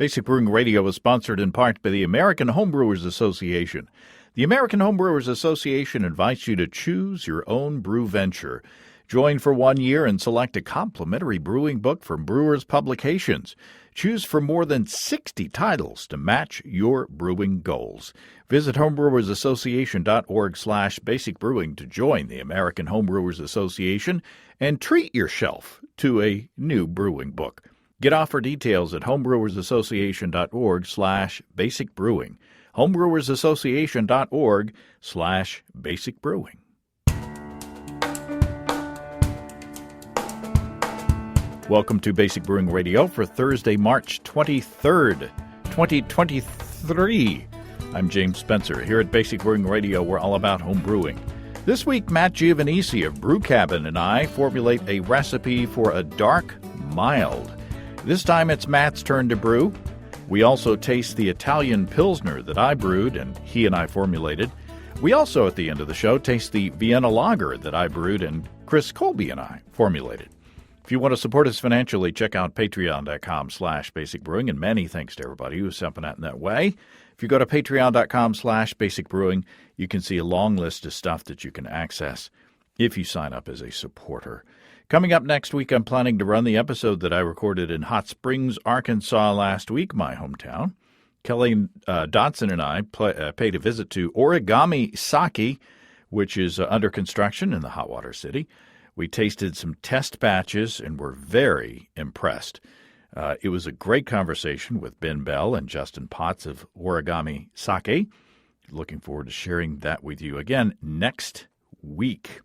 Basic Brewing Radio is sponsored in part by the American Homebrewers Association. The American Homebrewers Association invites you to choose your own brew venture. Join for 1 year and select a complimentary brewing book from Brewers Publications. Choose from more than 60 titles to match your brewing goals. Visit homebrewersassociation.org/basicbrewing to join the American Homebrewers Association and treat yourself to a new brewing book. Get offer details at homebrewersassociation.org/basicbrewing. homebrewersassociation.org/basicbrewing. Welcome to Basic Brewing Radio for Thursday, March 23rd, 2023. I'm James Spencer. Here at Basic Brewing Radio, we're all about home brewing. This week, Matt Giovanisci of Brew Cabin and I formulate a recipe for a dark mild. This time it's Matt's turn to brew. We also taste the Italian Pilsner that I brewed and he and I formulated. We also, at the end of the show, taste the Vienna lager that I brewed and Chris Colby and I formulated. If you want to support us financially, check out patreon.com/basicbrewing, and many thanks to everybody who's helping out in that way. If you go to patreon.com/basicbrewing, you can see a long list of stuff that you can access if you sign up as a supporter. Coming up next week, I'm planning to run the episode that I recorded in Hot Springs, Arkansas last week, my hometown. Kelly Dotson and I paid a visit to Origami Sake, which is under construction in the Hot Water City. We tasted some test batches and were very impressed. It was a great conversation with Ben Bell and Justin Potts of Origami Sake. Looking forward to sharing that with you again next week.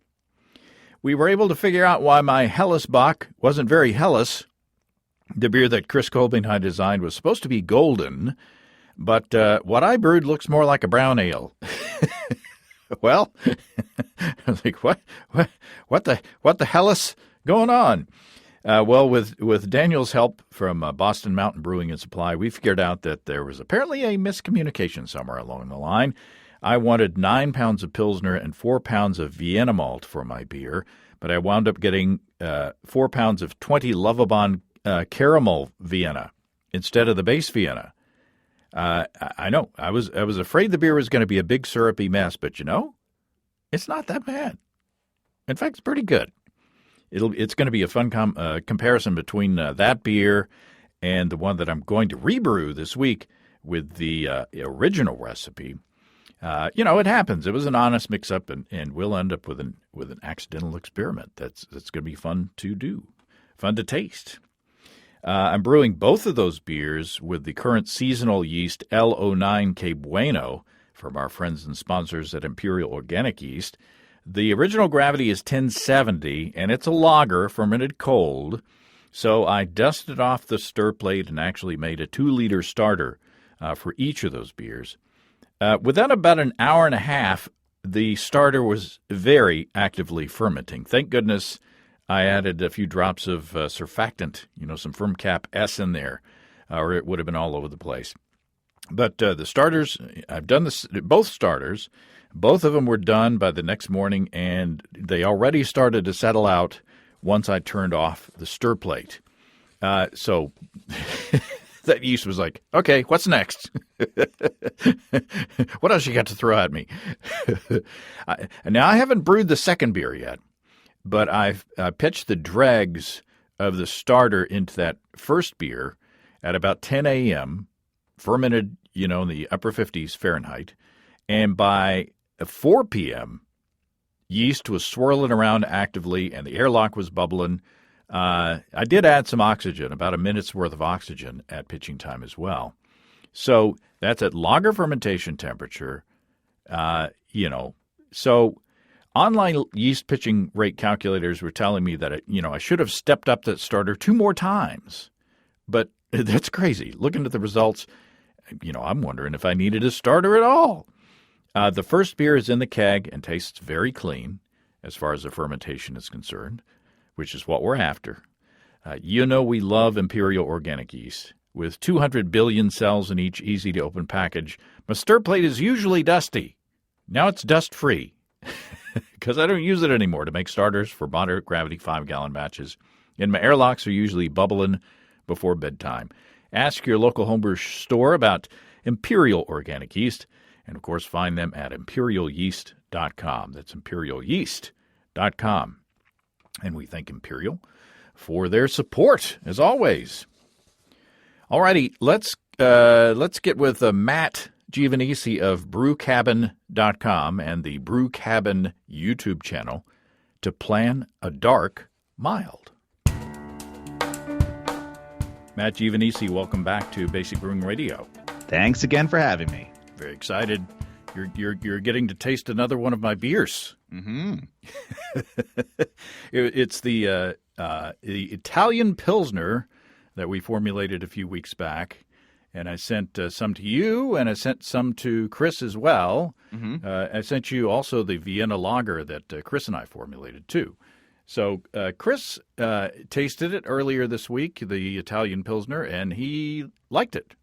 We were able to figure out why my Hellesbock wasn't very Helles. The beer that Chris Colby and I designed was supposed to be golden, but what I brewed looks more like a brown ale. Well, I was like, what the hell is going on? Well, with Daniel's help from Boston Mountain Brewing and Supply, we figured out that there was apparently a miscommunication somewhere along the line. I wanted 9 pounds of Pilsner and 4 pounds of Vienna malt for my beer, but I wound up getting 4 pounds of 20 Lovabond caramel Vienna instead of the base Vienna. I know. I was afraid the beer was going to be a big syrupy mess, but it's not that bad. In fact, it's pretty good. It's going to be a fun comparison between that beer and the one that I'm going to rebrew this week with the original recipe. It happens. It was an honest mix-up, and we'll end up with an accidental experiment. That's going to be fun to do, fun to taste. I'm brewing both of those beers with the current seasonal yeast L09 Que Bueno from our friends and sponsors at Imperial Organic Yeast. The original gravity is 1070, and it's a lager fermented cold. So I dusted off the stir plate and actually made a 2-liter starter for each of those beers. Within about an hour and a half, the starter was very actively fermenting. Thank goodness I added a few drops of surfactant, some FermCap S in there, or it would have been all over the place. But the starters, I've done both starters. Both of them were done by the next morning, and they already started to settle out once I turned off the stir plate. So that yeast was like, okay, what's next? What else you got to throw at me? Now, I haven't brewed the second beer yet. But I've pitched the dregs of the starter into that first beer at about 10 a.m., fermented, in the upper 50s Fahrenheit. And by 4 p.m., yeast was swirling around actively and the airlock was bubbling. I did add some oxygen, about a minute's worth of oxygen at pitching time as well. So that's at lager fermentation temperature, So online yeast pitching rate calculators were telling me that, I should have stepped up that starter 2 more times. But that's crazy. Looking at the results, I'm wondering if I needed a starter at all. The first beer is in the keg and tastes very clean as far as the fermentation is concerned, which is what we're after. We love Imperial Organic Yeast. With 200 billion cells in each easy-to-open package, my stir plate is usually dusty. Now it's dust-free. Because I don't use it anymore to make starters for moderate gravity 5-gallon batches. And my airlocks are usually bubbling before bedtime. Ask your local homebrew store about Imperial Organic Yeast, and of course find them at imperialyeast.com. That's imperialyeast.com. And we thank Imperial for their support, as always. All righty, let's get with Matt Giovanisci of brewcabin.com and the Brew Cabin YouTube channel to plan a dark mild. Matt Giovanisci, welcome back to Basic Brewing Radio. Thanks again for having me. Very excited. You're getting to taste another one of my beers. Mm-hmm. It's the Italian Pilsner that we formulated a few weeks back, and I sent some to you, and I sent some to Chris as well. Mm-hmm. I sent you also the Vienna lager that Chris and I formulated too. So Chris tasted it earlier this week, the Italian Pilsner, and he liked it.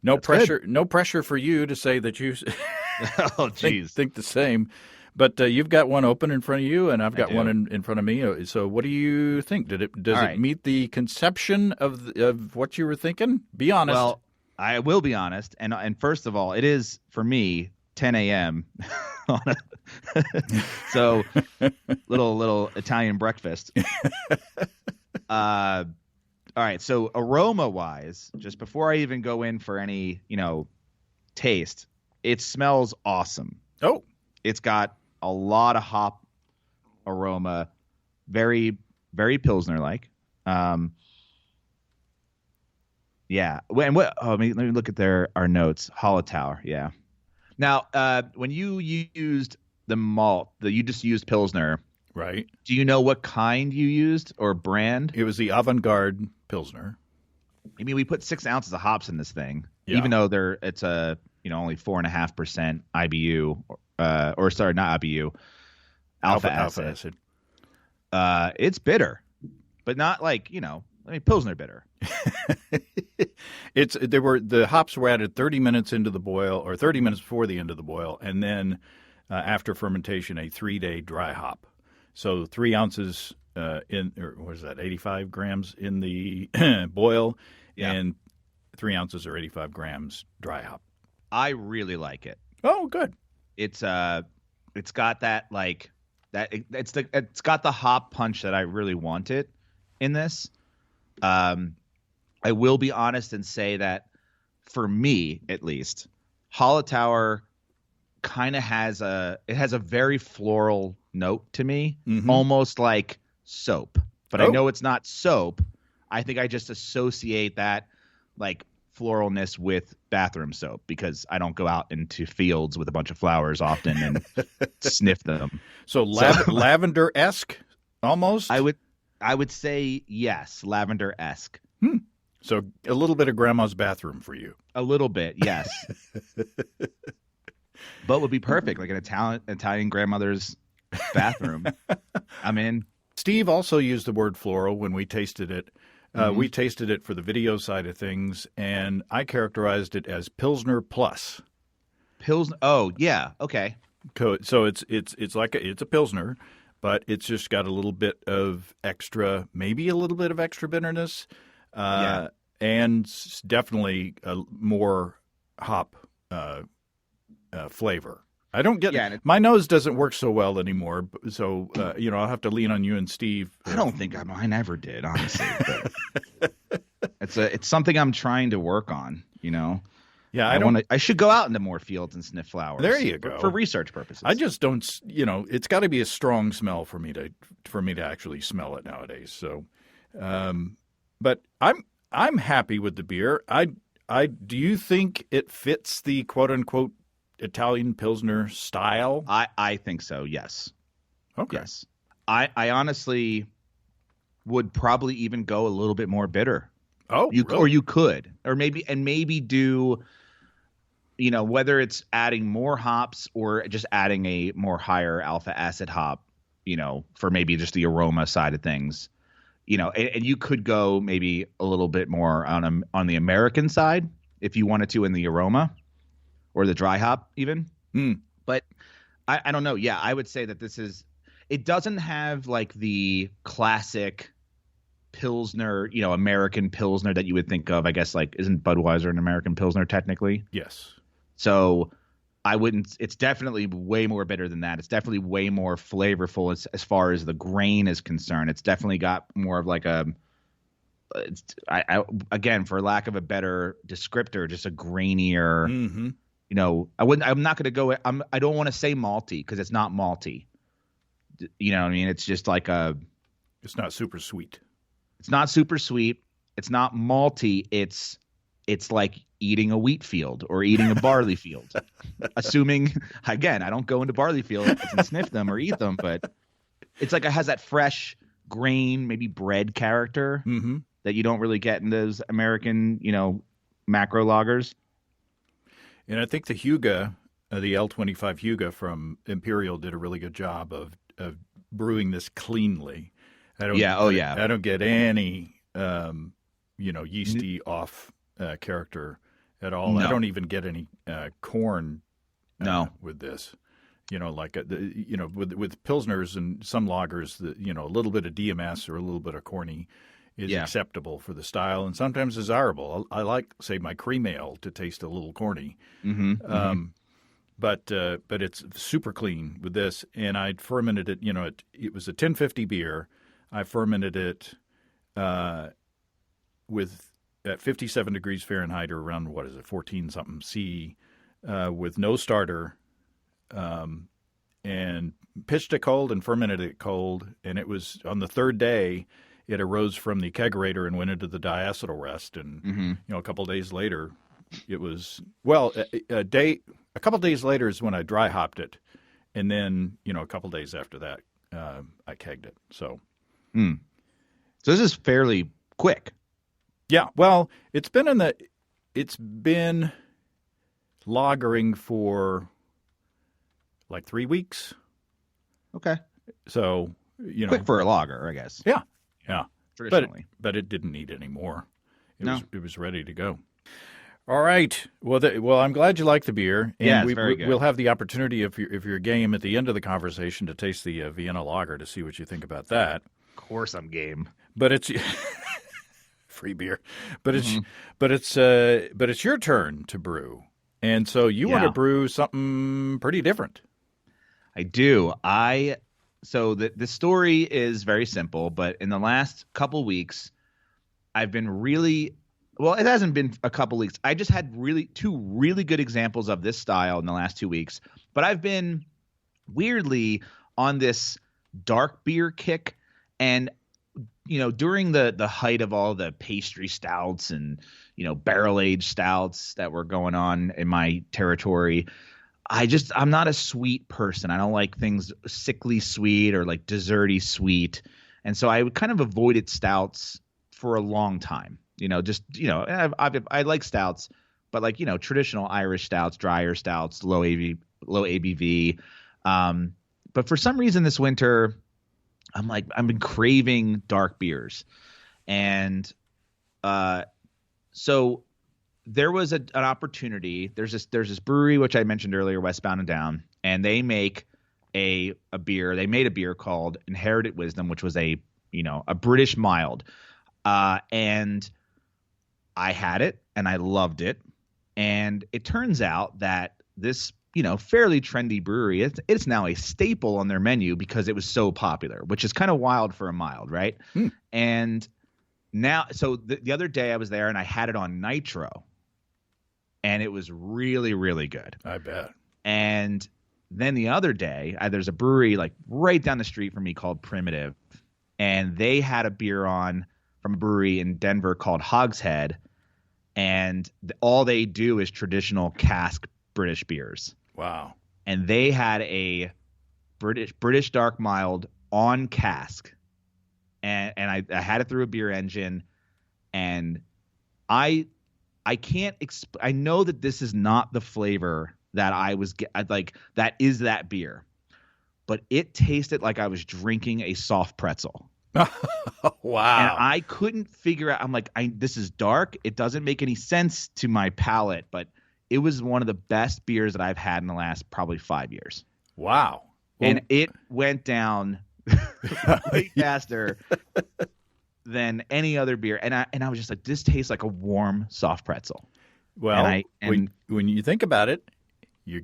No pressure. Good. No pressure for you to say that you think the same. But you've got one open in front of you, and I've got one in front of me. So what do you think? Does it meet the conception of what you were thinking? Be honest. Well, I will be honest. And first of all, it is, for me, 10 a.m. So little Italian breakfast. All right. So aroma wise, just before I even go in for any, taste, it smells awesome. Oh, it's got a lot of hop aroma, very, very Pilsner like. Yeah. Let me look at our notes. Hallertauer. Yeah. Now, when you used the malt, you just used Pilsner, right? Do you know what kind you used or brand? It was the Avant-Garde Pilsner. I mean, we put 6 ounces of hops in this thing, even though it's only 4.5% IBU, or sorry, not IBU, alpha acid. It's bitter, but not like Pilsner bitter. The hops were added 30 minutes into the boil, or 30 minutes before the end of the boil, and then after fermentation, a 3-day dry hop. So 3 ounces 85 grams in the boil, and 3 ounces or 85 grams dry hop. I really like it. Oh, good. It's got that it's got the hop punch that I really wanted in this. I will be honest and say that for me, at least, Hallertauer kind of has a very floral note to me, almost like soap. But I know it's not soap. I think I just associate that like floralness with bathroom soap because I don't go out into fields with a bunch of flowers often and sniff them. So lavender-esque almost? I would say yes, lavender-esque. So a little bit of grandma's bathroom for you. A little bit, yes. But would be perfect, like an Italian grandmother's bathroom. I'm in. Steve also used the word floral when we tasted it. We tasted it for the video side of things, and I characterized it as Pilsner Plus. Pilsner. Oh, yeah. Okay. So it's a Pilsner, but it's just got a little bit of extra, maybe a little bit of extra bitterness. And definitely more hop flavor. I don't get my nose doesn't work so well anymore, so I'll have to lean on you and Steve. I don't think mine ever did, honestly. But it's something I'm trying to work on. Yeah, I should go out into more fields and sniff flowers. There you go. For research purposes. I just don't. It's got to be a strong smell for me to actually smell it nowadays. So. But I'm happy with the beer. Do you think it fits the quote unquote Italian Pilsner style? I think so. Yes. Okay. Yes. I honestly would probably even go a little bit more bitter. Oh, really? Really? Or you could, or maybe do, whether it's adding more hops or just adding a more higher alpha acid hop, for maybe just the aroma side of things. And you could go maybe a little bit more on the American side if you wanted to in the aroma or the dry hop even. But I don't know. Yeah, I would say that it doesn't have like the classic Pilsner, American Pilsner that you would think of. I guess, like, isn't Budweiser an American Pilsner technically? Yes. So it's definitely way more bitter than that. It's definitely way more flavorful as far as the grain is concerned. It's definitely got more of like again, for lack of a better descriptor, just a grainier, Mm-hmm. I'm not going to go, I don't want to say malty because it's not malty. You know what I mean? It's just like it's not super sweet. It's not super sweet. It's not malty. It's like eating a wheat field or eating a barley field. Assuming, again, I don't go into barley fields and sniff them or eat them, but it's like it has that fresh grain, maybe bread character Mm-hmm. that you don't really get in those American, macro lagers. And I think the Huga, the L25 Huga from Imperial, did a really good job of brewing this cleanly. I don't get any, yeasty off character at all. No. I don't even get any corn with this. With Pilsners and some lagers, a little bit of DMS or a little bit of corny is acceptable for the style and sometimes desirable. I like, say, my cream ale to taste a little corny. Mm-hmm. But it's super clean with this. And I fermented it, it was a 1050 beer. I fermented it at 57 degrees Fahrenheit or around, 14-something C, with no starter, and pitched it cold and fermented it cold. And it was on the third day, it arose from the kegerator and went into the diacetyl rest. And, a couple of days later, it was, a couple of days later is when I dry hopped it. And then, a couple of days after that, I kegged it. So this is fairly quick. Yeah, well, it's been lagering for like 3 weeks. Okay. So, quick for a lager, I guess. Yeah. Traditionally. But it didn't need any more. It was ready to go. All right. Well, I'm glad you like the beer. And it's very good. We'll have the opportunity, if you're game, at the end of the conversation to taste the Vienna lager to see what you think about that. Of course I'm game. But it's free beer. But it's your turn to brew. And so you want to brew something pretty different. I do. So the story is very simple, but in the last couple weeks, I've been really – well, it hasn't been a couple weeks. I just had two really good examples of this style in the last 2 weeks. But I've been weirdly on this dark beer kick. And, during the height of all the pastry stouts and, barrel-aged stouts that were going on in my territory – I'm not a sweet person. I don't like things sickly sweet or like desserty sweet. And so I kind of avoided stouts for a long time, I like stouts, but like, traditional Irish stouts, drier stouts, low ABV. But for some reason this winter, I've been craving dark beers. And, so there was an opportunity. There's this brewery, which I mentioned earlier, Westbound and Down, and they make a beer. They made a beer called Inherited Wisdom, which was a British mild. And I had it and I loved it. And it turns out that this, fairly trendy brewery, it's now a staple on their menu because it was so popular, which is kind of wild for a mild, right? And now, so the other day I was there and I had it on nitro. And it was really, really good. I bet. And then the other day, there's a brewery like right down the street from me called Primitive. And they had a beer on from a brewery in Denver called Hogshead. And all they do is traditional cask British beers. Wow. And they had a British dark mild on cask. And I had it through a beer engine. And I can't I know that this is not the flavor that I was that is that beer, but it tasted like I was drinking a soft pretzel. Wow. And I couldn't figure out. I'm like, this is dark. It doesn't make any sense to my palate, but it was one of the best beers that I've had in the last probably 5 years. Wow. And it went down way faster than any other beer. And I was just like, this tastes like a warm, soft pretzel. Well, when you think about it, you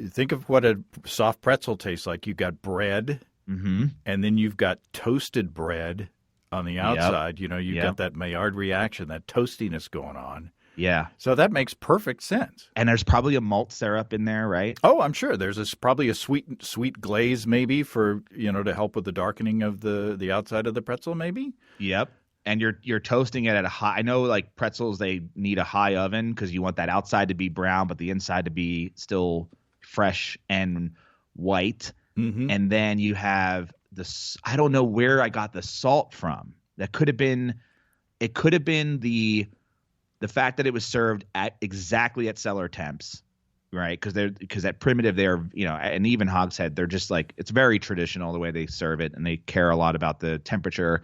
think of what a soft pretzel tastes like. You've got bread, and then you've got toasted bread on the outside. You've got that Maillard reaction, that toastiness going on. Yeah. So that makes perfect sense. And there's probably a malt syrup in there, right? Oh, I'm sure. There's probably a sweet glaze maybe for, to help with the darkening of the outside of the pretzel maybe. Yep. And you're toasting it at a high. I know like pretzels, they need a high oven because you want that outside to be brown, but the inside to be still fresh and white. Mm-hmm. And then you have I don't know where I got the salt from. It could have been the fact that it was served exactly at cellar temps, right? Because at Primitive they're, and even Hogshead, they're just like, it's very traditional the way they serve it, and they care a lot about the temperature.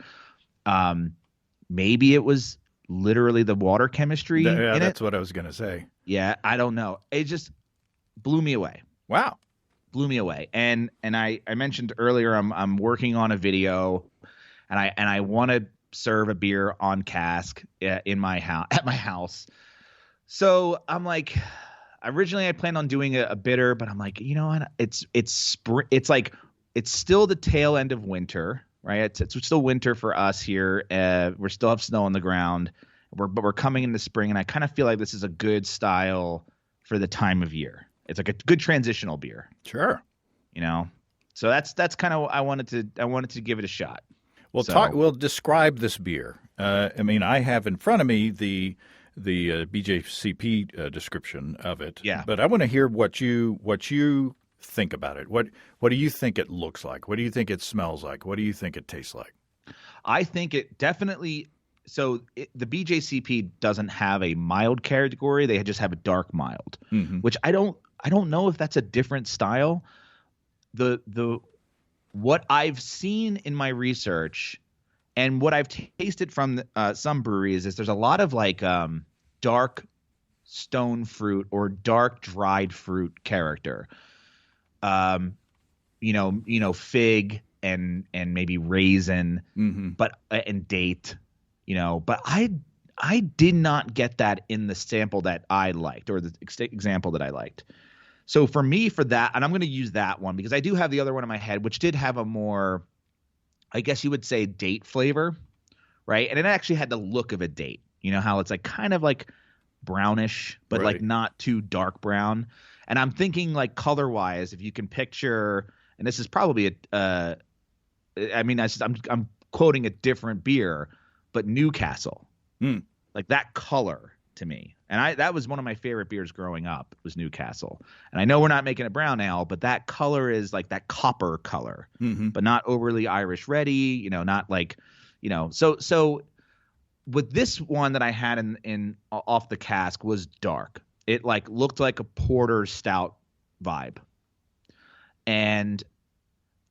Maybe it was literally the water chemistry. Yeah, that's what I was going to say. Yeah, I don't know. It just blew me away. Wow. Blew me away. And I mentioned earlier I'm working on a video, and I want to serve a beer on cask at my house. So I'm like, originally I planned on doing a bitter, but I'm like, it's like it's still the tail end of winter, right? It's still winter for us here. We still have snow on the ground, but we're coming into spring, and I kind of feel like this is a good style for the time of year. It's like a good transitional beer. Sure. So that's kind of I wanted to give it a shot. Well, we'll describe this beer. I have in front of me the BJCP description of it. Yeah. But I want to hear what you think about it. What do you think it looks like? What do you think it smells like? What do you think it tastes like? I think it definitely. So the BJCP doesn't have a mild category; they just have a dark mild, which I don't know if that's a different style. What I've seen in my research and what I've tasted from some breweries is there's a lot of like dark stone fruit or dark dried fruit character. Fig and maybe raisin, but and date, but I did not get that in the sample that I liked, or the example that I liked. So for me, for that, and I'm going to use that one because I do have the other one in my head, which did have a more, I guess you would say, date flavor, right? And it actually had the look of a date. You know how it's like kind of like brownish, but like not too dark brown. And I'm thinking like color-wise, if you can picture, and this is probably I'm quoting a different beer, but Newcastle, like that color to me. And that was one of my favorite beers growing up, was Newcastle. And I know we're not making a brown ale, but that color is like that copper color, but not overly Irish ready, not like, so with this one that I had in off the cask was dark. It like looked like a porter stout vibe. And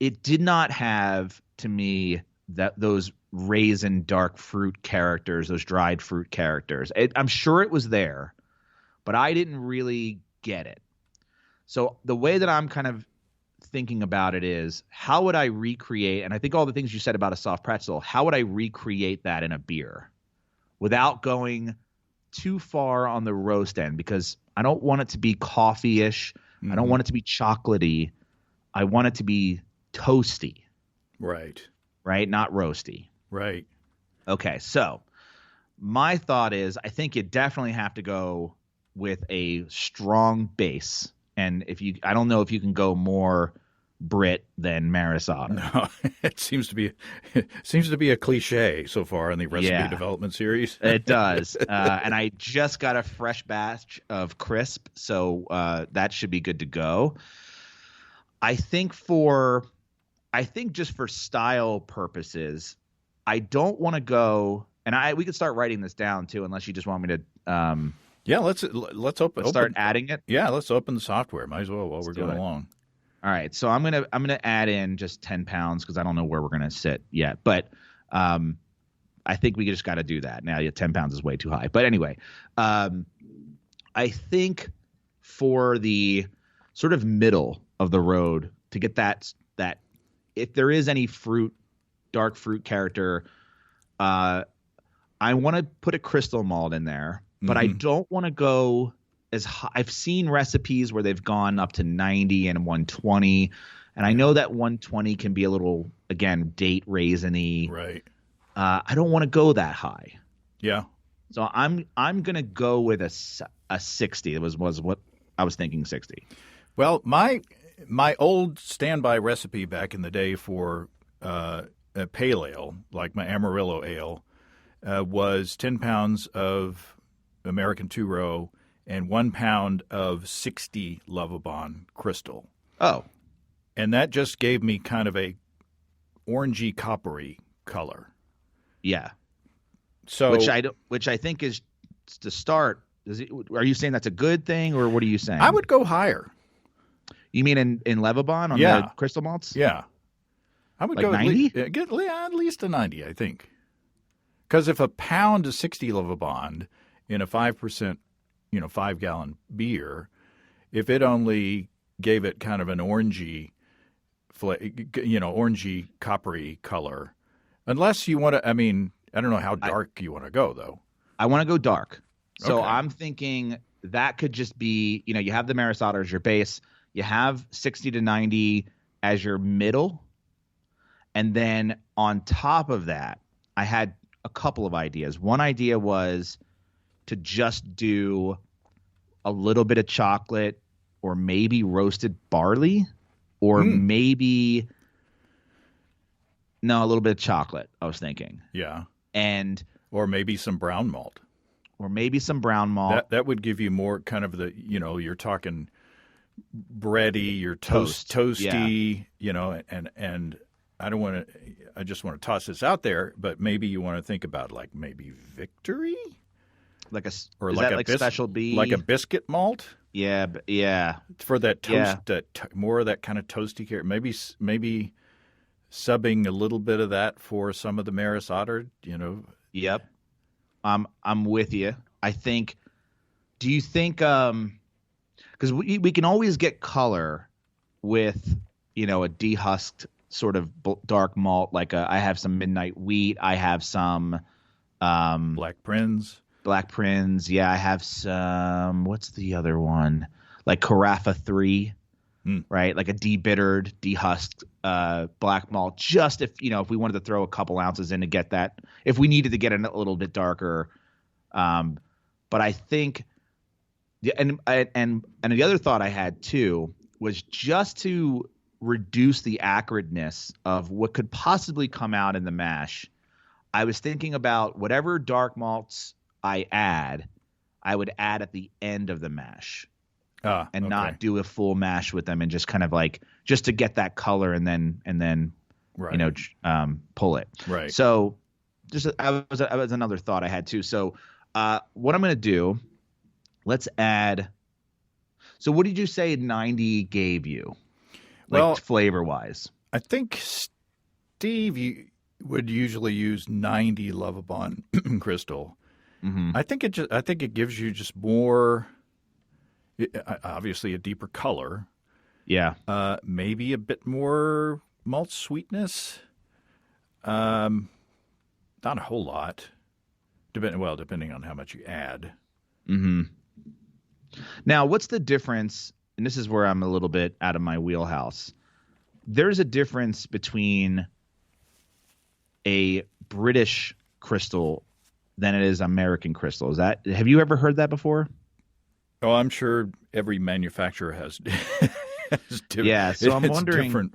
it did not have, to me, those raisin dark fruit characters, those dried fruit characters. I'm sure it was there, but I didn't really get it. So the way that I'm kind of thinking about it is, how would I recreate, and I think all the things you said about a soft pretzel, how would I recreate that in a beer without going too far on the roast end? Because I don't want it to be coffee-ish. I don't want it to be chocolatey. I want it to be toasty. Right. Not roasty. Right. Okay, so my thought is I think you definitely have to go with a strong base. And I don't know if you can go more Brit than Maris Otter. No, it seems to be a cliche so far in the recipe development series. It does. And I just got a fresh batch of crisp, so that should be good to go. I think just for style purposes, I don't want to go, and we could start writing this down too, unless you just want me to. Let's start adding it. Yeah, let's open the software. Might as well while we're going along. All right, so I'm gonna add in just 10 pounds because I don't know where we're gonna sit yet, but I think we just got to do that now. 10 pounds is way too high, but anyway, I think for the sort of middle of the road to get that if there is any dark fruit character, I want to put a crystal malt in there, but I Mhm. don't want to go as high. I've seen recipes where they've gone up to 90 and 120, and I know that 120 can be a little, again, date raisiny. Right. I don't want to go that high. Yeah. So I'm gonna go with a 60. It was what I was thinking, 60. Well, my old standby recipe back in the day for a pale ale, like my Amarillo ale, was 10 pounds of American two-row and 1 pound of 60 Lovibond Crystal. Oh, And that just gave me kind of a orangey coppery color. yeah. So Which I think is to start. Are you saying that's a good thing, or what are you saying? I would go higher. You mean in Levibon on Yeah. the crystal malts? Yeah. I would Like go 90? At least a 90, I think. Because if a pound of 60 Lovibond in a 5%, 5-gallon beer, if it only gave it kind of an orangey, orangey coppery color, unless you want to, I don't know how dark you want to go, though. I want to go dark. So Okay. I'm thinking that could just be, you have the Maris Otter as your base. You have 60 to 90 as your middle. And then on top of that, I had a couple of ideas. One idea was to just do a little bit of chocolate or maybe roasted barley or maybe a little bit of chocolate, I was thinking. Yeah. And Or maybe some brown malt. or maybe some brown malt. That would give you more kind of the, you're talking bready, you're toasty, and I don't want to, I just want to toss this out there, but maybe you want to think about like maybe Victory? Like a Or is like that a like special B? like a biscuit malt? Yeah, yeah. For that toast, Yeah. more of that kind of toasty character. Maybe subbing a little bit of that for some of the Maris Otter, Yep. I'm with you. I think. Do you think? Because we can always get color with a dehusked sort of dark malt. Like I have some Midnight Wheat. I have some Black Prince. Black Prince. Yeah, I have some. What's the other one? Like Carafa 3. Right, like a debittered, dehusked black malt. Just if if we wanted to throw a couple ounces in to get that, if we needed to get it a little bit darker. But I think, and the other thought I had too was just to reduce the acridness of what could possibly come out in the mash. I was thinking about whatever dark malts I would add at the end of the mash. And not do a full mash with them, and just kind of like just to get that color, and then Right. Pull it. Right. So just that was another thought I had too. So what I'm going to do, let's add. So what did you say 90 gave you? Like flavor wise? I think Steve would usually use 90 Lovibond Crystal. Mm-hmm. I think it gives you just more. Obviously, a deeper color. Yeah. Maybe a bit more malt sweetness. Not a whole lot. Depending on how much you add. Mm-hmm. Now, what's the difference? And this is where I'm a little bit out of my wheelhouse. There's a difference between a British crystal than it is American crystal. Have you ever heard that before? Oh, I'm sure every manufacturer has. Yeah, so I'm wondering. Different.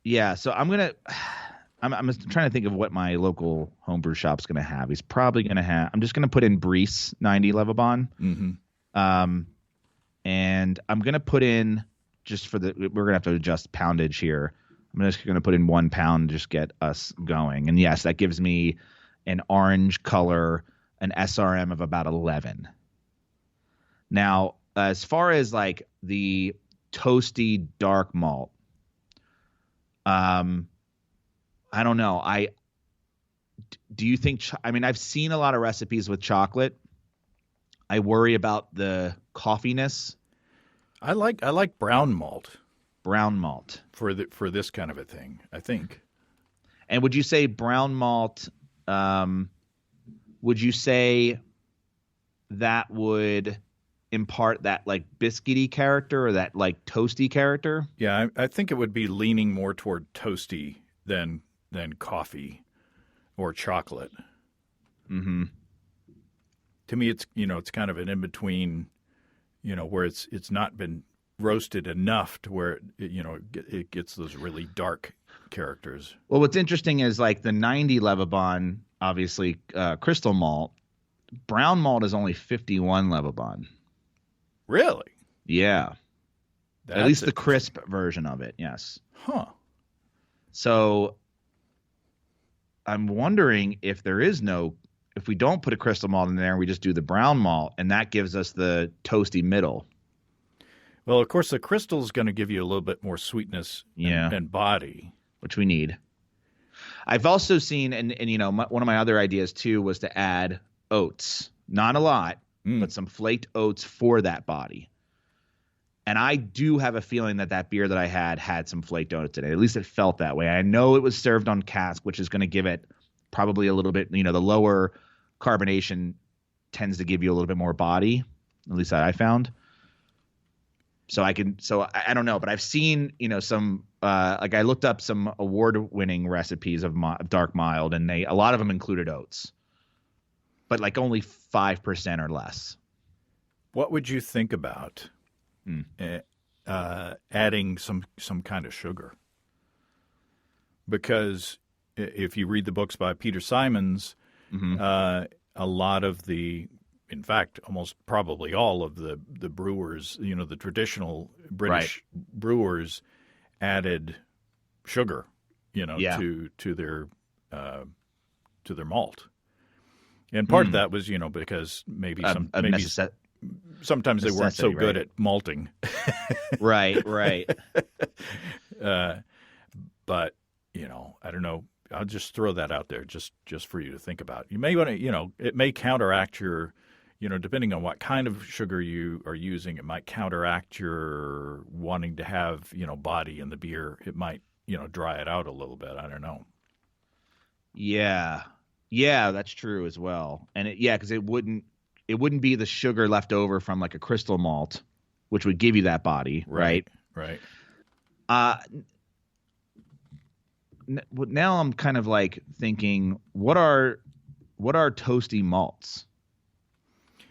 Yeah, so I'm trying to think of what my local homebrew shop's gonna have. He's probably gonna have. I'm just gonna put in Brice 90 Levibon. Mm-hmm. And I'm gonna put in we're gonna have to adjust poundage here. I'm just gonna put in 1 pound, just get us going. And yes, that gives me an orange color, an SRM of about 11. Now, as far as like the toasty dark malt, I don't know. Do you think? I've seen a lot of recipes with chocolate. I worry about the coffeeness. I like brown malt. Brown malt For this kind of a thing, I think. And would you say brown malt? Would you say that would impart that like biscuity character or that like toasty character? Yeah, I think it would be leaning more toward toasty than coffee or chocolate. Mm-hmm. To me, it's kind of an in between, where it's not been roasted enough to where it gets those really dark characters. Well, what's interesting is like the 90 Levibon, obviously crystal malt. Brown malt is only 51 Levibon. Really? Yeah. That's at least the crisp version of it, yes. Huh. So I'm wondering if we don't put a crystal malt in there and we just do the brown malt, and that gives us the toasty middle. Well, of course, the crystal is going to give you a little bit more sweetness and body. Which we need. I've also seen, and one of my other ideas too was to add oats. Not a lot, but some flaked oats for that body. And I do have a feeling that beer that I had some flaked oats in it. At least it felt that way. I know it was served on cask, which is going to give it probably a little bit, the lower carbonation tends to give you a little bit more body. At least that I found. So I don't know, but I've seen, some, I looked up some award-winning recipes of dark mild, and a lot of them included oats, but like only 5% or less. What would you think about adding some kind of sugar? Because if you read the books by Peter Simons, a lot of in fact, almost probably all of the brewers, the traditional British brewers added sugar, to their malt. And part of that was, because maybe sometimes they weren't so good at malting. Right. But, I don't know. I'll just throw that out there just for you to think about. You may want to, it may counteract your, depending on what kind of sugar you are using, it might counteract your wanting to have, body in the beer. It might, dry it out a little bit. I don't know. Yeah. Yeah, that's true as well. And because it wouldn't be the sugar left over from like a crystal malt, which would give you that body, right? Right. Now I'm kind of like thinking, what are toasty malts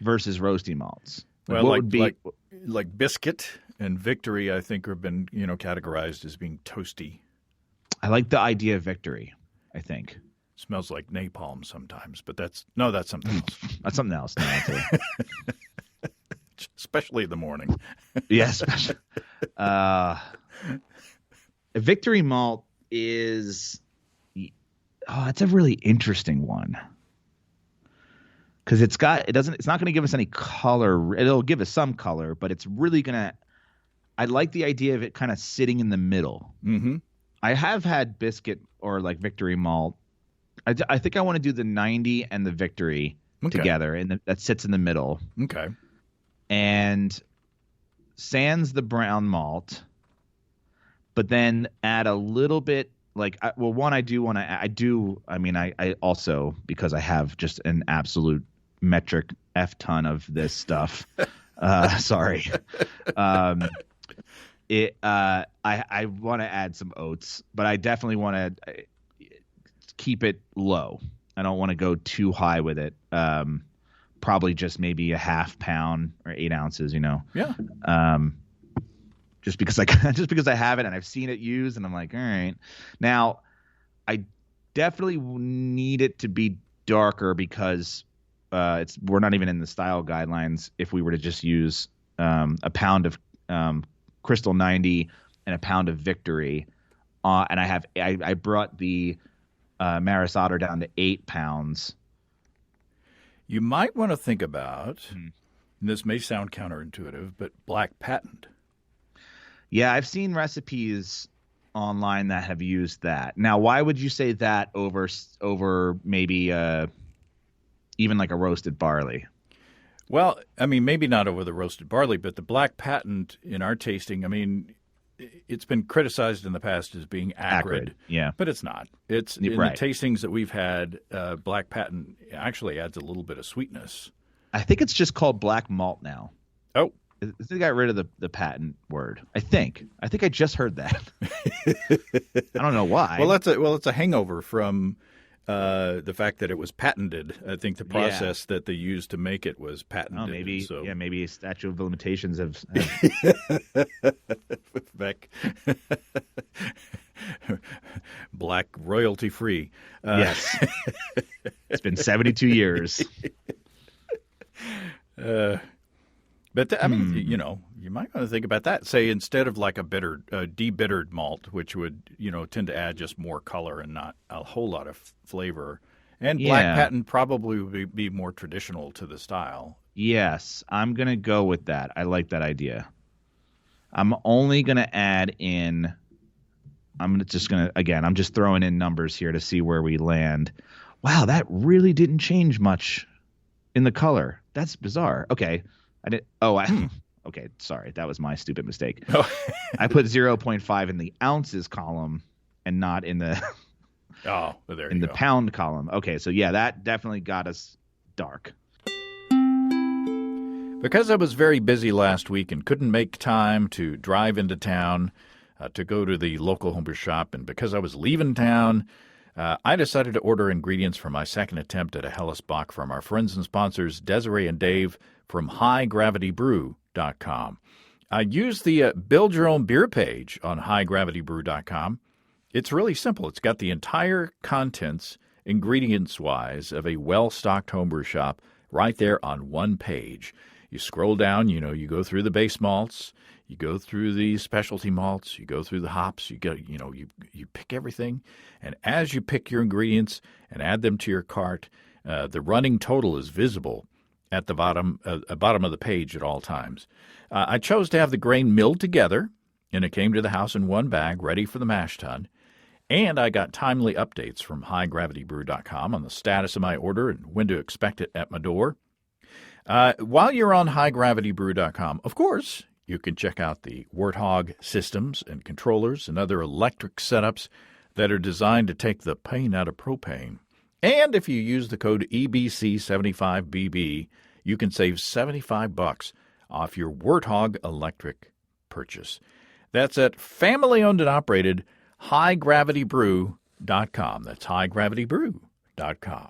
versus roasty malts? Well, what would be like Biscuit and Victory, I think, have been categorized as being toasty. I like the idea of Victory. I think smells like napalm sometimes, but that's something else. That's something else now too. Especially in the morning. Yes. Victory malt is it's a really interesting one because it's not going to give us any color. It'll give us some color, but it's really I like the idea of it kind of sitting in the middle. Mm-hmm. I have had Biscuit or like Victory malt. I think I want to do the 90 and the Victory together, and that sits in the middle. Okay. And sans the brown malt, but then add a little bit I also, because I have just an absolute metric F ton of this stuff. Sorry. I want to add some oats, but I definitely want to keep it low. I don't want to go too high with it. Probably just maybe a half pound or 8 ounces, Yeah. Just because I have it and I've seen it used, and I'm like, all right. Now, I definitely need it to be darker because we're not even in the style guidelines if we were to just use a pound of Crystal 90 and a pound of Victory. And I brought the Maris Otter down to 8 pounds. You might want to think about, and this may sound counterintuitive, but black patent. Yeah, I've seen recipes online that have used that. Now, why would you say that over maybe even like a roasted barley? Well, I mean, maybe not over the roasted barley, but the black patent in our tasting, I mean, it's been criticized in the past as being acrid. Yeah. But it's not. It's in Right. the tastings that we've had, Black Patent actually adds a little bit of sweetness. I think it's just called black malt now. Oh. They got rid of the patent word. I think I just heard that. I don't know why. Well, it's a hangover from the fact that it was patented. I think the process that they used to make it was patented. Oh, maybe. So. Yeah, maybe a statute of limitations have Beck. Black royalty free. Yes. It's been 72 years. But I mean, you might want to think about that. Say instead of like a debittered malt, which would tend to add just more color and not a whole lot of flavor. And Black Patent probably would be more traditional to the style. Yes, I'm gonna go with that. I like that idea. I'm only gonna add in. I'm just throwing in numbers here to see where we land. Wow, that really didn't change much in the color. That's bizarre. Okay. Okay, sorry. That was my stupid mistake. I put 0.5 in the ounces column and not in the pound column. Okay, so yeah, that definitely got us dark. Because I was very busy last week and couldn't make time to drive into town to go to the local homebrew shop, and because I was leaving town, I decided to order ingredients for my second attempt at a Helles Bock from our friends and sponsors, Desiree and Dave from HighGravityBrew.com. I used the Build Your Own Beer page on HighGravityBrew.com. It's really simple. It's got the entire contents, ingredients-wise, of a well-stocked homebrew shop right there on one page. You scroll down, you go through the base malts, you go through the specialty malts, you go through the hops, you pick everything, and as you pick your ingredients and add them to your cart, the running total is visible at the bottom of the page at all times. I chose to have the grain milled together, and it came to the house in one bag, ready for the mash tun. And I got timely updates from HighGravityBrew.com on the status of my order and when to expect it at my door. While you're on HighGravityBrew.com, of course, you can check out the Warthog systems and controllers and other electric setups that are designed to take the pain out of propane. And if you use the code EBC75BB, you can save $75 off your Warthog electric purchase. That's at family-owned and operated HighGravityBrew.com. That's HighGravityBrew.com.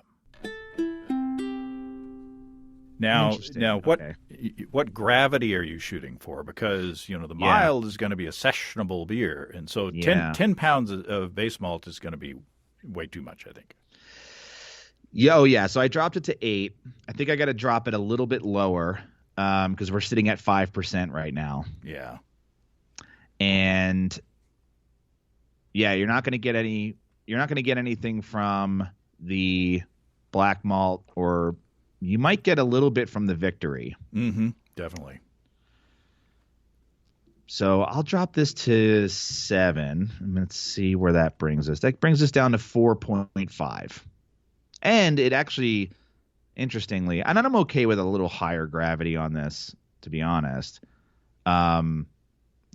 Now, what gravity are you shooting for? Because, the mild is going to be a sessionable beer. And so 10 pounds of base malt is going to be way too much, I think. Yeah. So I dropped it to 8. I think I got to drop it a little bit lower because we're sitting at 5% right now. Yeah. And you're not going to get anything from the black malt, or you might get a little bit from the Victory. Mm-hmm. Definitely. So I'll drop this to 7. Let's see where that brings us. That brings us down to 4.5. And it actually, interestingly, and I'm okay with a little higher gravity on this, to be honest. I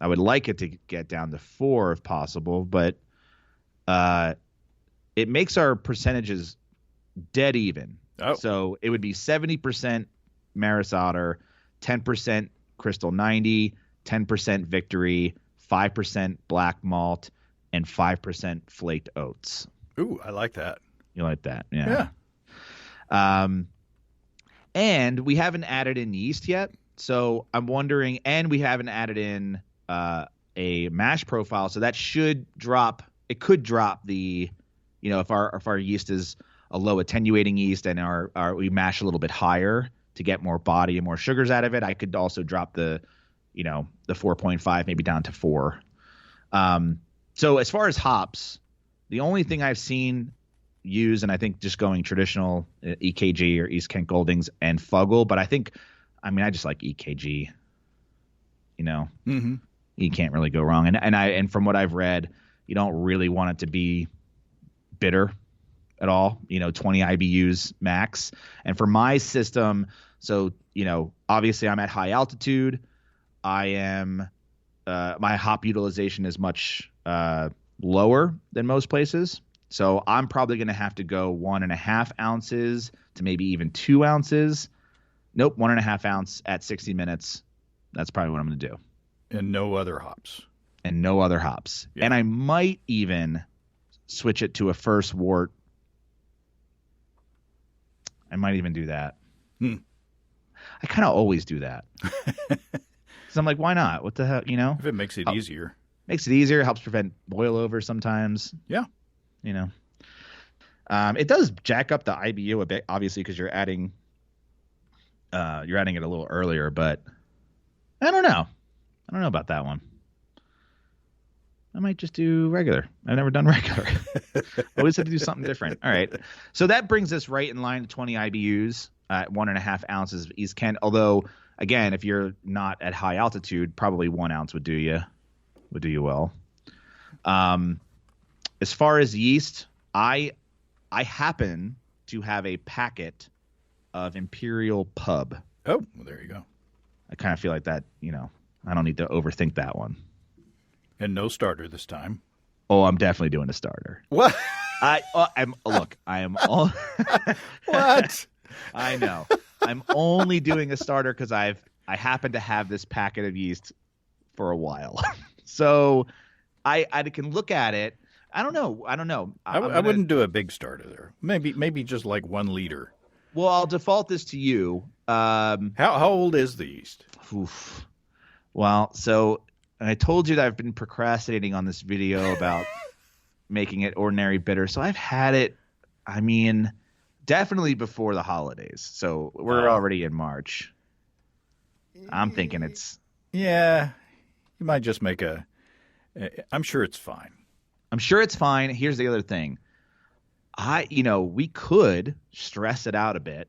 would like it to get down to 4 if possible, but it makes our percentages dead even. Oh. So it would be 70% Maris Otter, 10% Crystal 90, 10% Victory, 5% Black Malt, and 5% Flaked Oats. Ooh, I like that. You like that? Yeah. And we haven't added in yeast yet, so I'm wondering, and we haven't added in a mash profile, so that should drop. It could drop the, if our yeast is a low attenuating yeast and we mash a little bit higher to get more body and more sugars out of it, I could also drop the 4.5 maybe down to 4. So as far as hops, the only thing I've seen use, and I think just going traditional EKG or East Kent Goldings and Fuggle, but I just like EKG. Mm-hmm. You can't really go wrong. And from what I've read, you don't really want it to be bitter at all, 20 IBUs max. And for my system, so, obviously I'm at high altitude. I am my hop utilization is much lower than most places. So I'm probably going to have to go 1.5 ounces to maybe even 2 ounces. Nope, 1.5 ounce at 60 minutes. That's probably what I'm going to do. And no other hops. And no other hops. Yeah. And I might even switch it to a first wort. I might even do that. I kind of always do that. So I'm like, why not? What the hell, you know? If it makes it easier. Makes it easier. Helps prevent boil over sometimes. Yeah. You know. It does jack up the IBU a bit, obviously, because you're adding it a little earlier, but I don't know. I don't know about that one. I might just do regular. I've never done regular. Always had to do something different. All right. So that brings us right in line to 20 IBUs at 1.5 ounces of East Kent. Although, again, if you're not at high altitude, probably 1 ounce would do you well. As far as yeast, I happen to have a packet of Imperial Pub. Oh, well, there you go. I kind of feel like that, you know, I don't need to overthink that one. And no starter this time. Oh, I'm definitely doing a starter. What? I am all. What? I know. I'm only doing a starter because I happen to have this packet of yeast for a while. So I can look at it. I don't know. I wouldn't do a big starter there. Maybe just like 1 liter. Well, I'll default this to you. How old is the yeast? Oof. Well, so I told you that I've been procrastinating on this video about making it ordinary bitter. So I've had it, I mean, definitely before the holidays. So we're already in March. I'm thinking it's... Yeah. You might just make I'm sure it's fine. I'm sure it's fine. Here's the other thing. We could stress it out a bit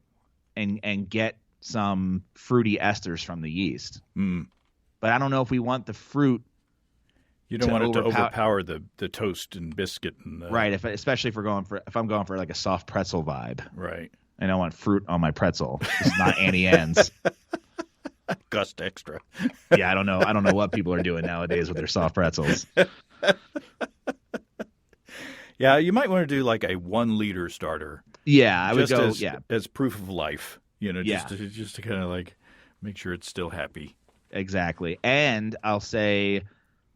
and get some fruity esters from the yeast. But I don't know if we want the fruit. You don't want it to overpower the toast and biscuit and right. Especially if I'm going for like a soft pretzel vibe. Right. I don't want fruit on my pretzel. It's not Annie Ann's. Gust extra. Yeah, I don't know. I don't know what people are doing nowadays with their soft pretzels. Yeah, you might want to do like a 1 liter starter. Yeah, I would go. As proof of life, just to kind of like make sure it's still happy. Exactly, and I'll say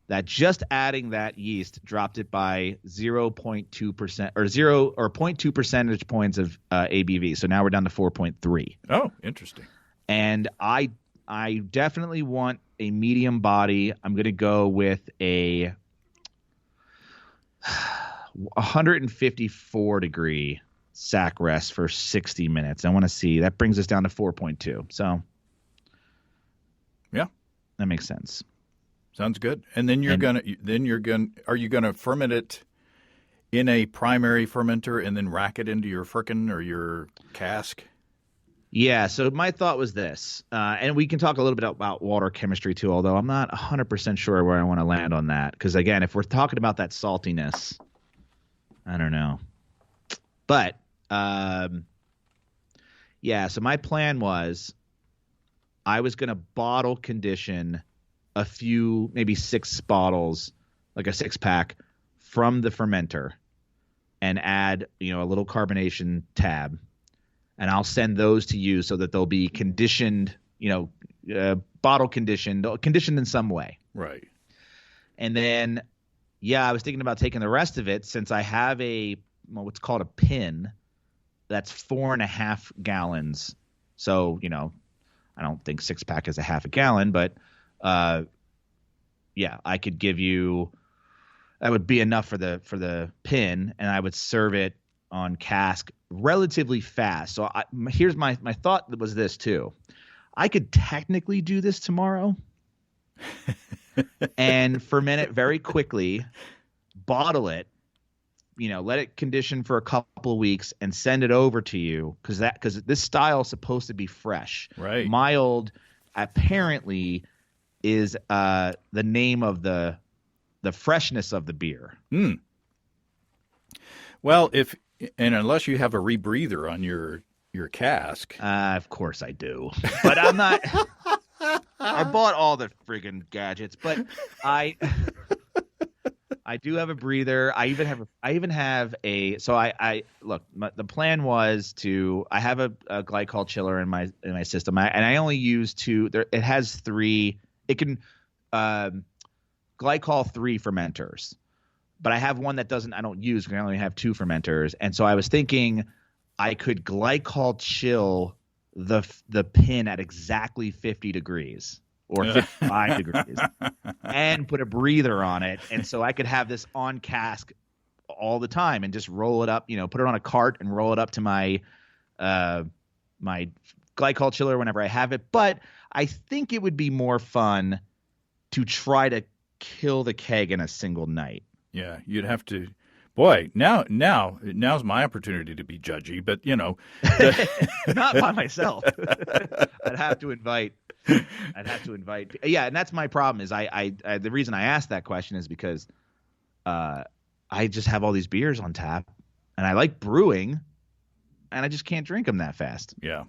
that just adding that yeast dropped it by 0.2% or 0.2 percentage points of ABV. So now we're down to 4.3. Oh, interesting. And I definitely want a medium body. I'm going to go with a 154 degree sack rest for 60 minutes. I want to see. That brings us down to 4.2. So, yeah, that makes sense. Sounds good. And then are you gonna ferment it in a primary fermenter and then rack it into your firkin or your cask? Yeah, so my thought was this, and we can talk a little bit about water chemistry too, although I'm not 100% sure where I want to land on that. Because, again, if we're talking about that saltiness, I don't know. But, yeah, so my plan was I was going to bottle condition a few, maybe 6 bottles, like a 6-pack, from the fermenter and add, a little carbonation tab. And I'll send those to you so that they'll be conditioned, bottle conditioned in some way. Right. And then, I was thinking about taking the rest of it since I have what's called a pin that's 4.5 gallons. So, I don't think 6-pack is a half a gallon, but I could give you that would be enough for the pin, and I would serve it on cask relatively fast. So here's my thought was this too. I could technically do this tomorrow and ferment it very quickly, bottle it, let it condition for a couple of weeks and send it over to you because this style is supposed to be fresh. Right. Mild apparently is the name of the freshness of the beer. Well, unless you have a rebreather on your cask. Of course I do. But I'm not I bought all the friggin' gadgets, but I do have a breather. I even have a. So I look. The plan was I have a glycol chiller in my system, and I only use two. It has three. It can glycol 3 fermenters, but I have one that doesn't. I don't use. I only have 2 fermenters, and so I was thinking I could glycol chill the pin at exactly 50 degrees or 55 degrees and put a breather on it. And so I could have this on cask all the time and just roll it up, put it on a cart and roll it up to my my glycol chiller whenever I have it. But I think it would be more fun to try to kill the keg in a single night. Yeah, you'd have to. Boy, now's my opportunity to be judgy, but not by myself. I'd have to invite. Yeah, and that's my problem. Is I the reason I asked that question is because I just have all these beers on tap, and I like brewing, and I just can't drink them that fast. Yeah.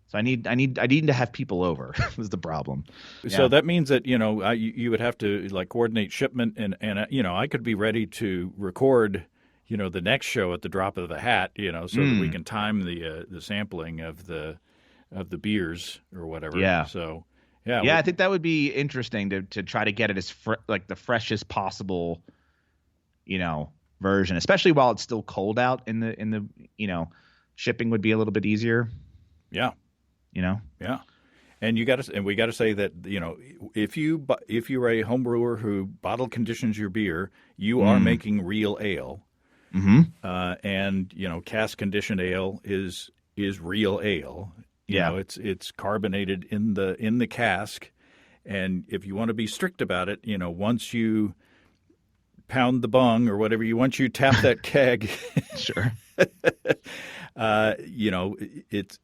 So I need to have people over. Was the problem. So that means that you would have to like coordinate shipment and I could be ready to record the next show at the drop of the hat so that we can time the sampling of the beers or whatever. Yeah. So I think that would be interesting to try to get it as like the freshest possible version, especially while it's still cold out in the shipping would be a little bit easier. Yeah. Yeah. And we got to say that if you're a home brewer who bottle conditions your beer, you are making real ale. Mm-hmm. And cask conditioned ale is real ale. It's carbonated in the cask, and if you want to be strict about it, once you pound the bung or whatever once you tap that keg, sure.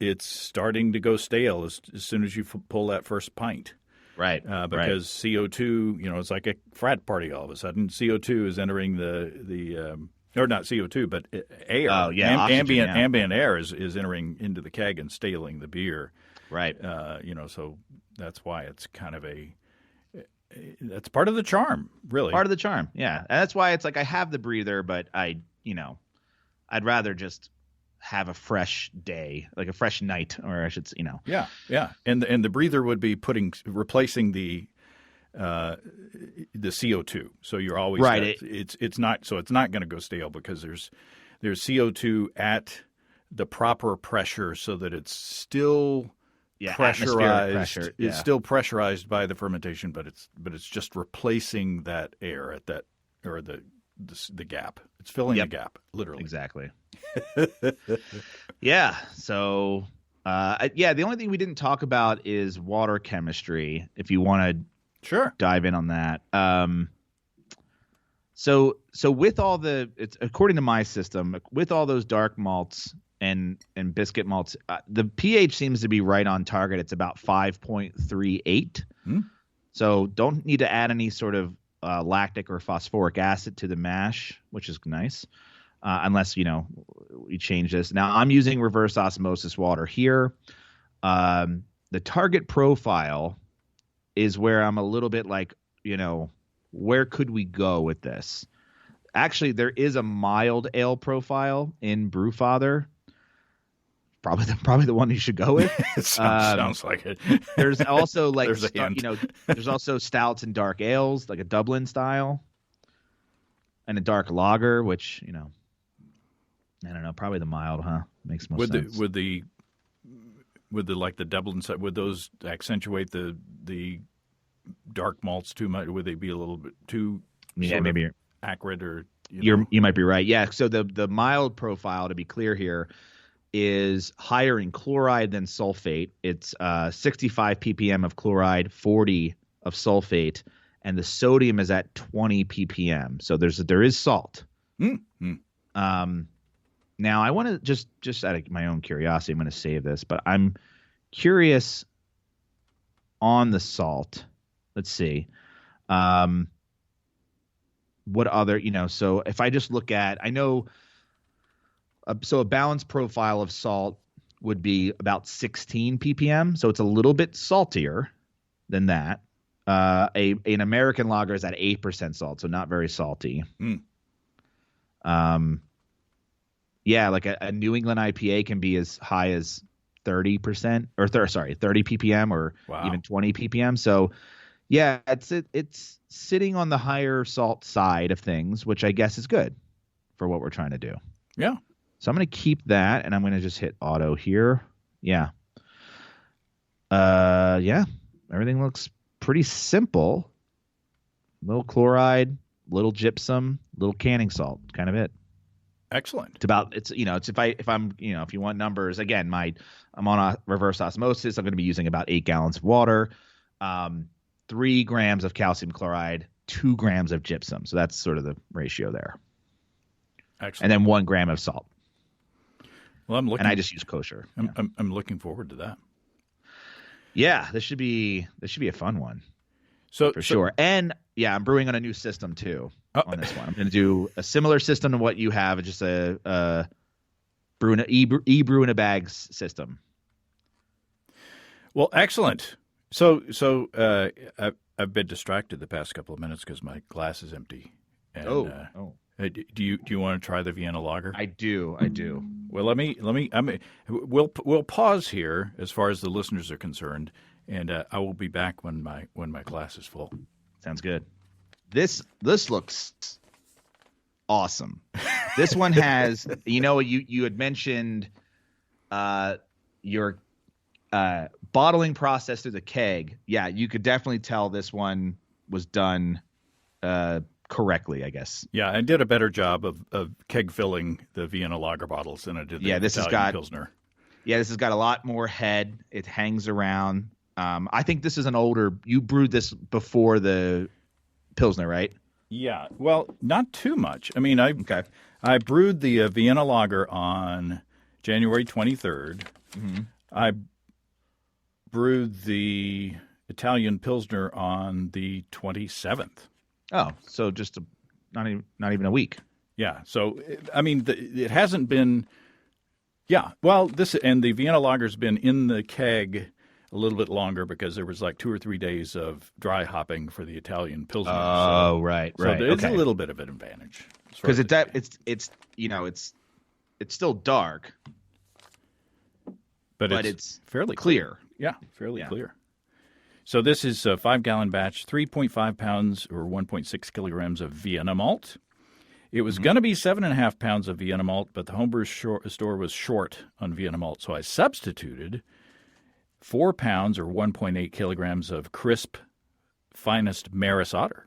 It's starting to go stale as soon as you pull that first pint. Right. Because CO2, it's like a frat party all of a sudden. CO2 is entering the or not CO2, but air. Oh, yeah. Oxygen, ambient air is entering into the keg and staling the beer. Right. So that's why it's kind of that's part of the charm, really. Part of the charm, yeah. And that's why it's like I have the breather, but I'd rather just have a fresh day, like a fresh night, or I should say, Yeah, yeah. And the breather would be replacing the CO2. So you're always right. It's not going to go stale because there's CO2 at the proper pressure so that it's still pressurized. Pressure, yeah. It's still pressurized by the fermentation, but it's just replacing that air at that or the gap. It's filling the gap, literally. Exactly. Yeah. So, the only thing we didn't talk about is water chemistry. If you want to dive in on that. So with all it's according to my system, with all those dark malts and biscuit malts, the pH seems to be right on target. It's about 5.38. So don't need to add any sort of lactic or phosphoric acid to the mash, which is nice. Unless, we change this. Now, I'm using reverse osmosis water here. The target profile is where I'm a little bit like, where could we go with this? Actually, there is a mild ale profile in Brewfather. Probably the one you should go with. Sounds like it. There's also there's also stouts and dark ales, like a Dublin style, and a dark lager, which I don't know, probably the mild, huh? Makes most sense. Would the like the Dublin side, would those accentuate the dark malts too much? Would they be a little bit too maybe acrid or you might be right. Yeah. So the mild profile, to be clear here, is higher in chloride than sulfate. It's 65 ppm of chloride, 40 of sulfate, and the sodium is at 20 ppm. So there is salt. Now, I want to just out of my own curiosity, I'm going to save this, but I'm curious on the salt. Let's see. What other, so if I just look at, I know, so a balanced profile of salt would be about 16 ppm. So it's a little bit saltier than that. An American lager is at 8% salt, so not very salty. Yeah, like a New England IPA can be as high as 30% or 30 ppm or even 20 ppm. So yeah, it's sitting on the higher salt side of things, which I guess is good for what we're trying to do. Yeah. So I'm going to keep that, and I'm going to just hit auto here. Yeah. Yeah. Everything looks pretty simple. Little chloride, little gypsum, little canning salt, kind of it. Excellent. If you want numbers, again, I'm on a reverse osmosis. I'm going to be using about 8 gallons of water, 3 grams of calcium chloride, 2 grams of gypsum. So that's sort of the ratio there. Excellent. And then 1 gram of salt. Well, I just use kosher. I'm looking forward to that. Yeah, this should be a fun one. So sure. And yeah, I'm brewing on a new system too on this one. I'm going to do a similar system to what you have, just a brew in a bag system. Well, excellent. So I've been distracted the past couple of minutes because my glass is empty. And, do you want to try the Vienna lager? I do. Well, we'll pause here as far as the listeners are concerned, and I will be back when my glass is full. Sounds good. This looks awesome. This one has, you had mentioned your bottling process through the keg. Yeah, you could definitely tell this one was done correctly, I guess. Yeah, I did a better job of keg filling the Vienna lager bottles than I did the Italian Pilsner. Yeah, this has got a lot more head. It hangs around. I think this is an older. You brewed this before the Pilsner, right? Yeah. Well, not too much. I mean, I brewed the Vienna lager on January 23rd. Mm-hmm. I brewed the Italian Pilsner on the 27th. Oh, so just not even a week. Yeah. So I mean, it hasn't been. Yeah. Well, the Vienna lager's been in the keg a little bit longer because there was like 2 or 3 days of dry hopping for the Italian Pilsner. Oh, right. So there's a little bit of an advantage because it's still dark, but it's fairly clear. Yeah, fairly clear. So this is a 5-gallon batch, 3.5 pounds or 1.6 kilograms of Vienna malt. It was going to be 7.5 pounds of Vienna malt, but the homebrew store was short on Vienna malt, so I substituted 4 pounds or 1.8 kilograms of crisp, finest Maris Otter.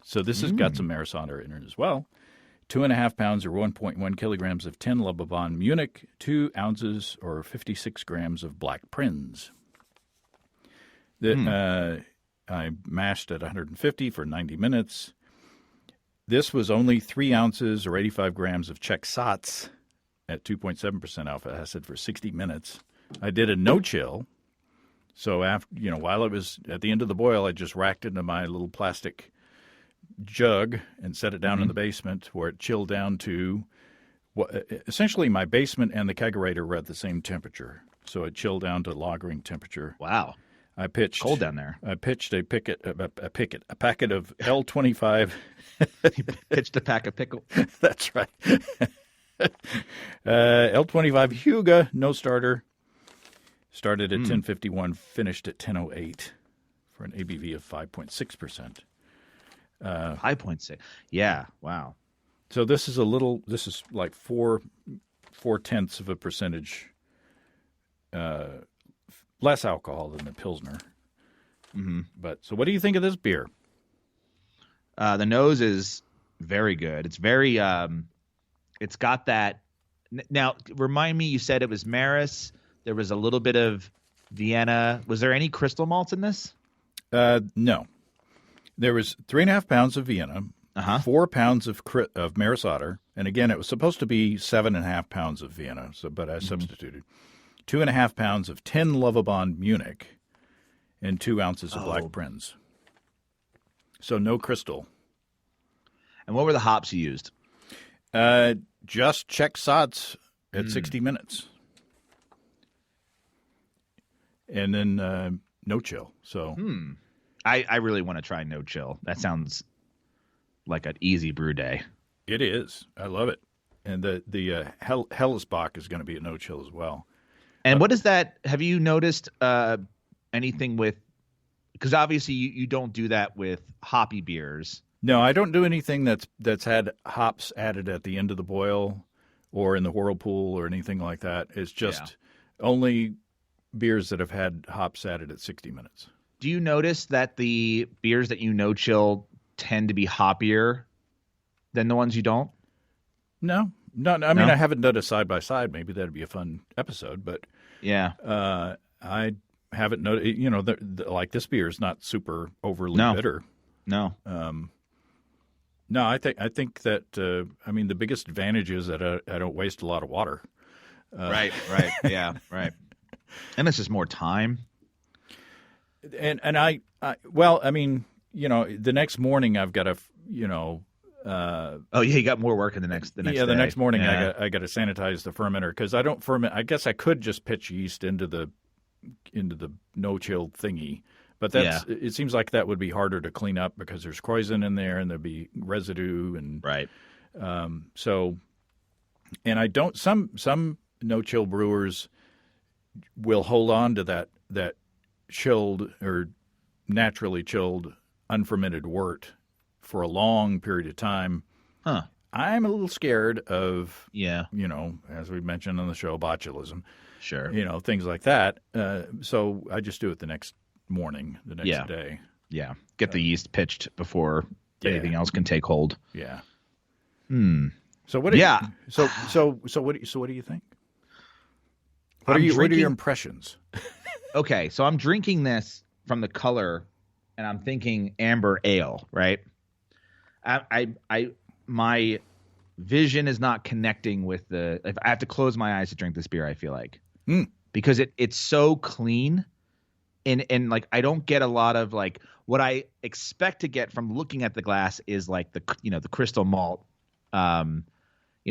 So this has got some Maris Otter in it as well. 2.5 pounds or 1.1 kilograms of 10 Lebovon Munich, 2 ounces or 56 grams of Black Prinz. I mashed at 150 for 90 minutes. This was only 3 ounces or 85 grams of Czech Sats at 2.7% alpha acid for 60 minutes. I did a no-chill. So while it was at the end of the boil, I just racked it into my little plastic jug and set it down in the basement where it chilled down to essentially my basement and the kegerator were at the same temperature. So it chilled down to lagering temperature. Wow. I pitched cold down there. I pitched a packet of L25. You pitched a pack of pickle. That's right. L25 Huga, no starter. Started at 10:51, finished at 10:08 for an ABV of 5.6%. 5.6. Yeah. Wow. So this is like 4/10 of a percentage less alcohol than the Pilsner. Mm-hmm. But so what do you think of this beer? The nose is very good. It's very it's got that. Now, remind me, you said it was Maris. There was a little bit of Vienna. Was there any crystal malts in this? No. There was 3.5 pounds of Vienna, 4 pounds of Maris Otter, and again, it was supposed to be 7.5 pounds of Vienna, but I substituted. 2.5 pounds of 10 Lovabond Munich, and 2 ounces of Black Prinz. So no crystal. And what were the hops you used? Just Czech Sats at 60 minutes. And then no chill. So I really want to try no chill. That sounds like an easy brew day. it is. I love it. And the Hellesbach is going to be a no chill as well. And what is that? Have you noticed anything with? Because obviously you don't do that with hoppy beers. No, I don't do anything that's had hops added at the end of the boil or in the whirlpool or anything like that. It's just only beers that have had hops added at 60 minutes. Do you notice that the beers that you no chill tend to be hoppier than the ones you don't? No. I mean, I haven't done a side by side. Maybe that'd be a fun episode, but yeah, I haven't noticed. You know, like this beer is not super overly bitter. No. No, I think that I mean the biggest advantage is that I don't waste a lot of water. Right. Yeah, right. And it's just more time. And I well, I mean, you know, the next morning I've got to, you know. Oh yeah, you got more work in the next day. The next morning I got to sanitize the fermenter because I don't ferment. I guess I could just pitch yeast into the no chill thingy, but it seems like that would be harder to clean up because there's krausen in there and there'd be residue and right. So, and I don't. Some no chill brewers will hold on to that chilled or naturally chilled unfermented wort for a long period of time. Huh. I'm a little scared of, you know, as we mentioned on the show, botulism. Sure. You know, things like that. So I just do it the next morning, the next day. Yeah. Get the yeast pitched before anything else can take hold. Yeah. So what? So what do you think? What are your impressions? Okay, so I'm drinking this from the color, and I'm thinking amber ale, right? My vision is not connecting with the. If I have to close my eyes to drink this beer, I feel like because it's so clean, and like I don't get a lot of like what I expect to get from looking at the glass is like the crystal malt,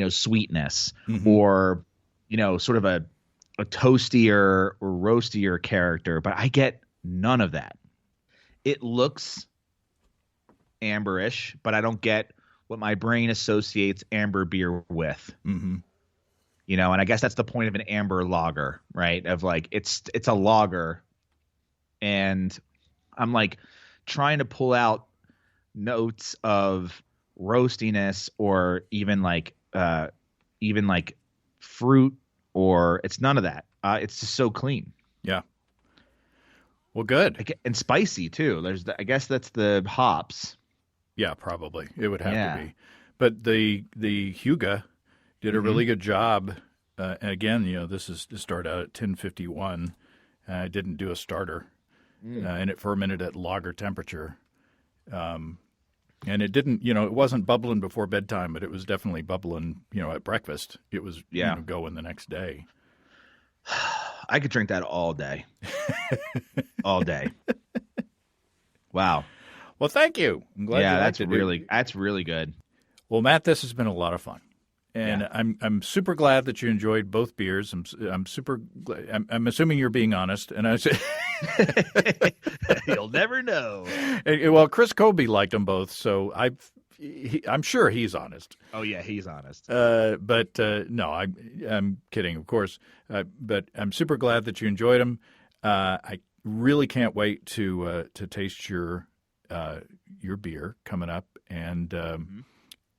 sweetness or sort of a toastier or roastier character, but I get none of that. It looks amberish, but I don't get what my brain associates amber beer with. And I guess that's the point of an amber lager, right? Of like it's a lager, and I'm like trying to pull out notes of roastiness or even like fruit, or it's none of that. It's just so clean. Yeah. Well, good. And spicy too. I guess that's the hops. Yeah, probably. It would have to be. But the Huga did a really good job. And again, this started out at 1051. I didn't do a starter. And it fermented at lager temperature. And it didn't, it wasn't bubbling before bedtime, but it was definitely bubbling, at breakfast. It was going the next day. I could drink that all day. All day. Wow. Well, thank you. I'm glad you liked it. That's really good. Well, Matt, this has been a lot of fun. And I'm super glad that you enjoyed both beers. I'm super glad. I'm assuming you're being honest. And I said, you'll never know. Well, Chris Colby liked them both, so I'm sure he's honest. Oh yeah, he's honest. But no, I'm kidding, of course. But I'm super glad that you enjoyed them. I really can't wait to taste your beer coming up, and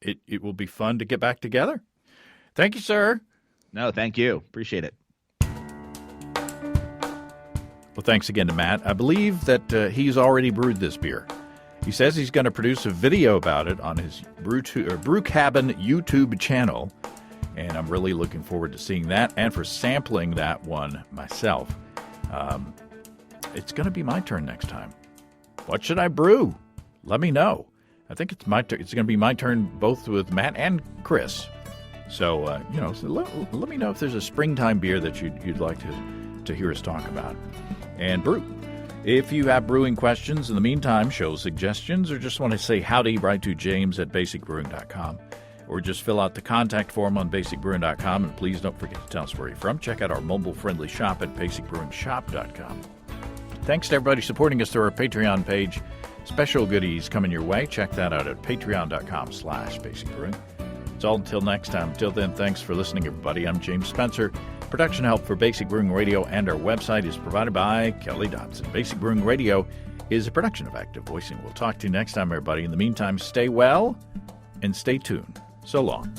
it will be fun to get back together. Thank you, sir. No, thank you. Appreciate it. Well, thanks again to Matt. I believe that he's already brewed this beer. He says he's going to produce a video about it on his Brew Cabin YouTube channel, and I'm really looking forward to seeing that and for sampling that one myself. It's going to be my turn next time. What should I brew? Let me know. I think it's my turn. It's going to be my turn both with Matt and Chris. So, let me know if there's a springtime beer that you'd like to hear us talk about and brew. If you have brewing questions in the meantime, show suggestions, or just want to say howdy, write to james@basicbrewing.com, or just fill out the contact form on basicbrewing.com, and please don't forget to tell us where you're from. Check out our mobile-friendly shop at basicbrewingshop.com. Thanks to everybody supporting us through our Patreon page. Special goodies coming your way. Check that out at patreon.com/basicbrewing. It's all until next time. Till then, thanks for listening, everybody. I'm James Spencer. Production help for Basic Brewing Radio and our website is provided by Kelly Dodson. Basic Brewing Radio is a production of Active Voicing. We'll talk to you next time, everybody. In the meantime, stay well and stay tuned. So long.